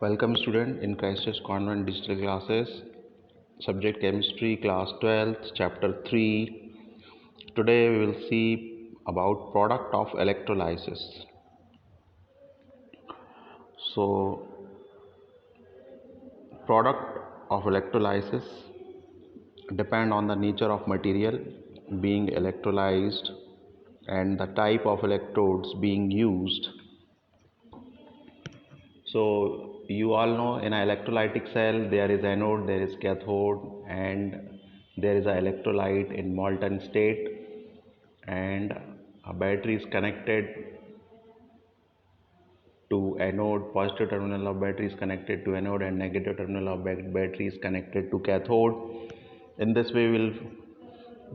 Welcome student in Christchurch Convent Digital Classes, subject Chemistry, class 12th, chapter 3. Today we will see about product of electrolysis. So, product of electrolysis depend on the nature of material being electrolyzed and the type of electrodes being used. So you all know in an electrolytic cell there is anode, there is cathode, and there is an electrolyte in molten state, and a battery is connected to anode. Positive terminal of battery is connected to anode and negative terminal of battery is connected to cathode. In this way we will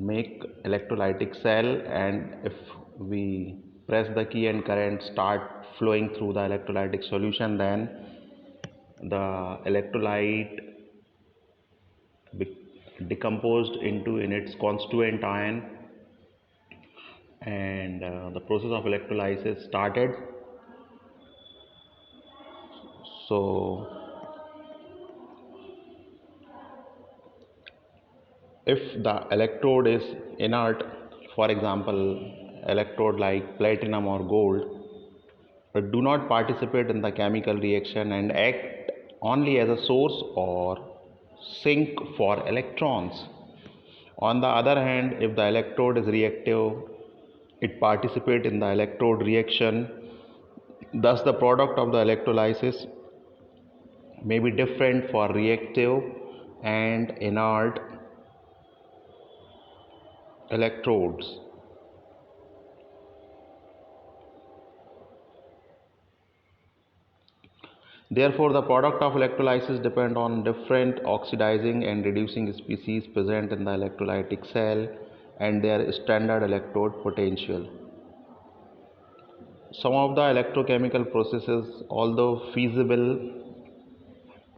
make electrolytic cell, and if we press the key and current start flowing through the electrolytic solution, then the electrolyte decomposed into in its constituent ion, and the process of electrolysis started. So if the electrode is inert, for example electrode like platinum or gold, but do not participate in the chemical reaction and act only as a source or sink for electrons. On the other hand, if the electrode is reactive, it participates in the electrode reaction. Thus, the product of the electrolysis may be different for reactive and inert electrodes. Therefore, the product of electrolysis depend on different oxidizing and reducing species present in the electrolytic cell and their standard electrode potential. Some of the electrochemical processes, although feasible,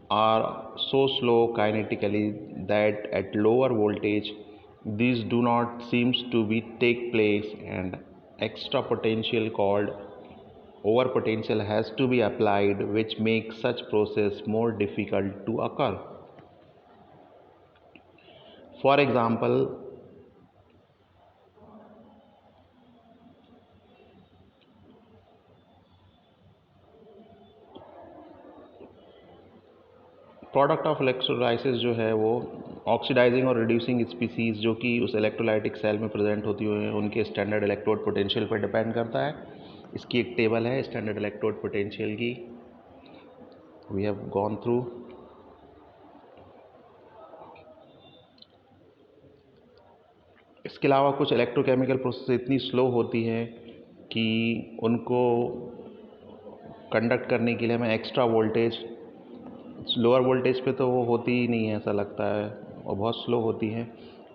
are so slow kinetically that at lower voltage these do not seems to be take place, and extra potential called overpotential has to be applied, which makes such process more difficult to occur. For example, product of electrolysis जो है वो oxidising और reducing species जो कि उस electrolytic cell में present होती हुई हैं उनके स्टैंडर्ड इलेक्ट्रोड पोटेंशियल पर डिपेंड करता है. इसकी एक टेबल है स्टैंडर्ड इलेक्ट्रोड पोटेंशियल की, वी हैव गॉन थ्रू. इसके अलावा कुछ इलेक्ट्रोकेमिकल प्रोसेस इतनी स्लो होती है कि उनको कंडक्ट करने के लिए हमें एक्स्ट्रा वोल्टेज, लोअर वोल्टेज पे तो वो होती ही नहीं है ऐसा लगता है और बहुत स्लो होती है,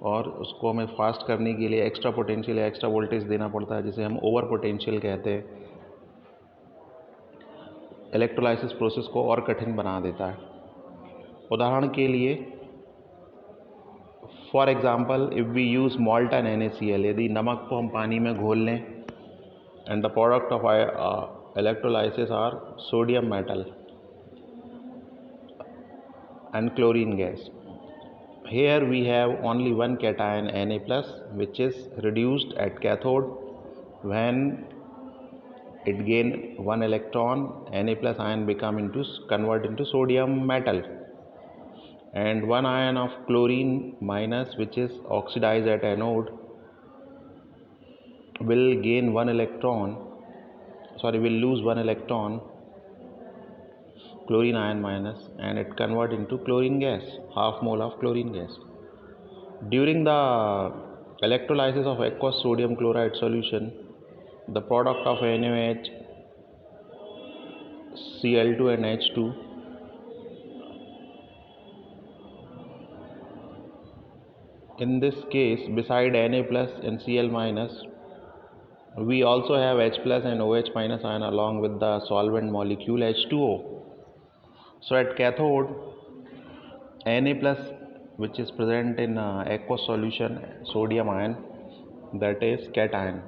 और उसको हमें फास्ट करने के लिए एक्स्ट्रा पोटेंशियल या एक्स्ट्रा वोल्टेज देना पड़ता है जिसे हम ओवर पोटेंशियल कहते हैं. इलेक्ट्रोलाइसिस प्रोसेस को और कठिन बना देता है. उदाहरण के लिए for example if we use molten NaCl, यदि नमक को हम पानी में घोल लें and the product of electrolysis are sodium metal and chlorine gas. Here we have only one cation Na plus, which is reduced at cathode. When it gain one electron, Na plus ion convert into sodium metal, and one ion of chlorine minus, which is oxidized at anode, will lose one electron, chlorine ion minus, and it convert into chlorine gas, half mole of chlorine gas. During the electrolysis of aqueous sodium chloride solution, the product of NaOH, Cl2 and H2 in this case, beside Na plus and Cl minus, we also have H plus and OH minus ion along with the solvent molecule H2O. So at cathode, Na plus, which is present in aqueous solution, sodium ion, that is cation.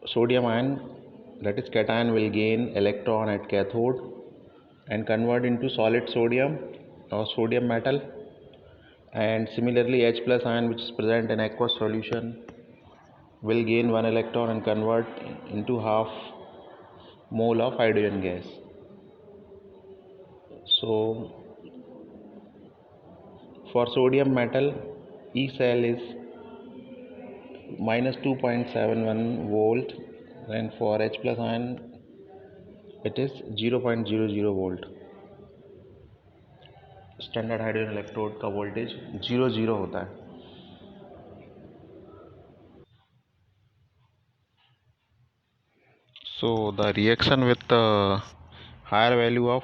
Sodium ion that is cation, will gain electron at cathode and convert into solid sodium or sodium metal. And similarly, H plus ion, which is present in aqueous solution, will gain one electron and convert into half mole of hydrogen gas. So for sodium metal, E cell is minus 2.71 volt, and for H plus ion it is 0.00 volt. Standard hydrogen electrode का voltage 0 होता है. So the reaction with the higher value of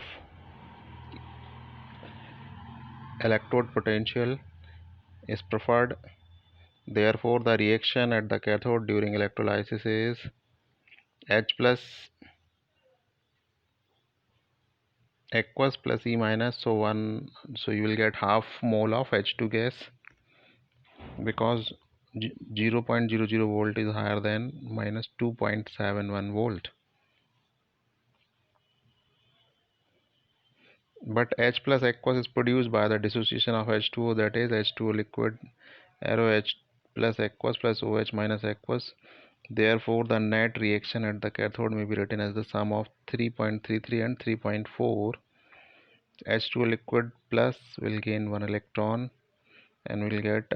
electrode potential is preferred. Therefore, the reaction at the cathode during electrolysis is H plus aqueous plus E minus. So you will get half mole of H2 gas, because 0.00 volt is higher than minus 2.71 volt. But H plus aqueous is produced by the dissociation of H2O, that is H2O liquid arrow H plus aqueous plus OH minus aqueous. Therefore, the net reaction at the cathode may be written as the sum of 3.33 and 3.4. H2O liquid plus will gain one electron and will get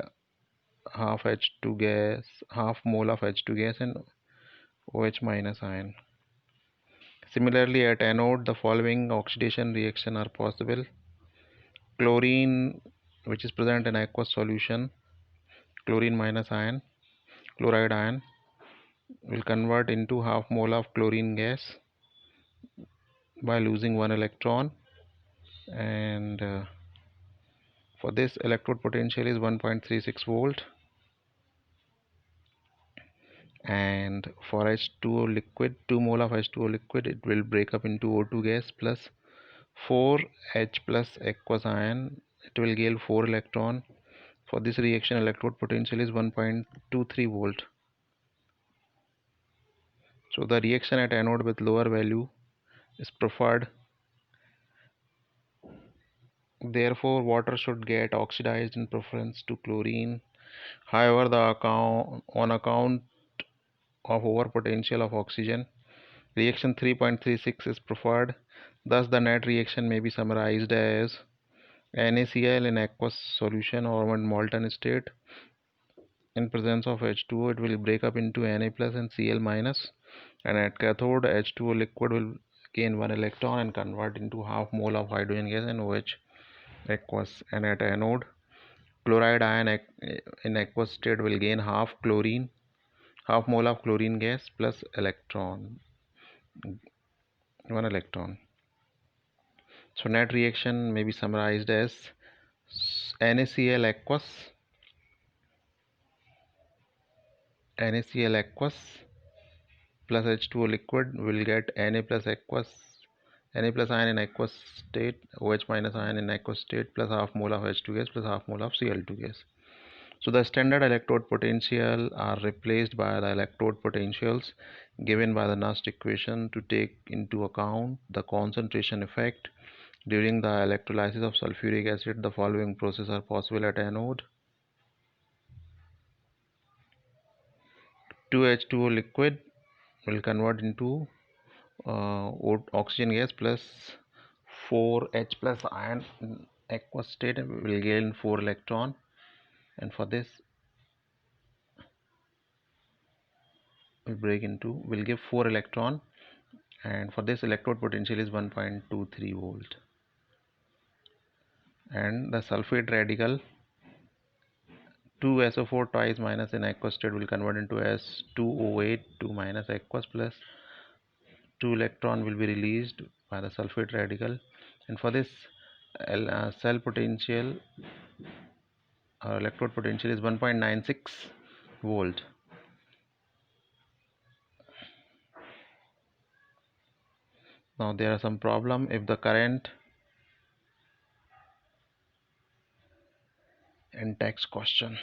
half H2 gas, half mole of H2 gas and OH minus ion. Similarly, at anode, the following oxidation reaction are possible. Chlorine, which is present in aqueous solution, chlorine minus ion, chloride ion, will convert into half mole of chlorine gas by losing one electron, and for this electrode potential is 1.36 volt. And for H2O liquid, 2 mole of H2O liquid, it will break up into O2 gas plus 4 H plus aqueous ion. It will gain 4 electron. For this reaction, electrode potential is 1.23 volt. So the reaction at anode with lower value is preferred. Therefore, water should get oxidized in preference to chlorine. However, on account of overpotential of oxygen, reaction 3.36 is preferred. Thus, the net reaction may be summarized as NaCl in aqueous solution or molten state. In presence of H2O, it will break up into Na plus and Cl minus, and at cathode, H2O liquid will gain one electron and convert into half mole of hydrogen gas and OH aqueous. And at anode, chloride ion in aqueous state will gain half mole of chlorine gas plus one electron. So net reaction may be summarized as NaCl aqueous plus H2O liquid will get Na plus ion in aqueous state, OH minus ion in aqueous state, plus half mole of H2 gas plus half mole of Cl2 gas. So the standard electrode potential are replaced by the electrode potentials given by the Nernst equation to take into account the concentration effect during the electrolysis of sulfuric acid. The following processes are possible at anode. 2H2O liquid will convert into oxygen gas plus 4H plus ion in aqueous state will gain 4 electron, and for this will give 4 electron, and for this electrode potential is 1.23 volt. And the sulfate radical 2SO4 twice minus in aqueous state will convert into S2O8 2 minus aqueous plus 2 electron will be released by the sulfate radical, and for this cell potential or electrode potential is 1.96 volt. Now there are some problem if the current in text question.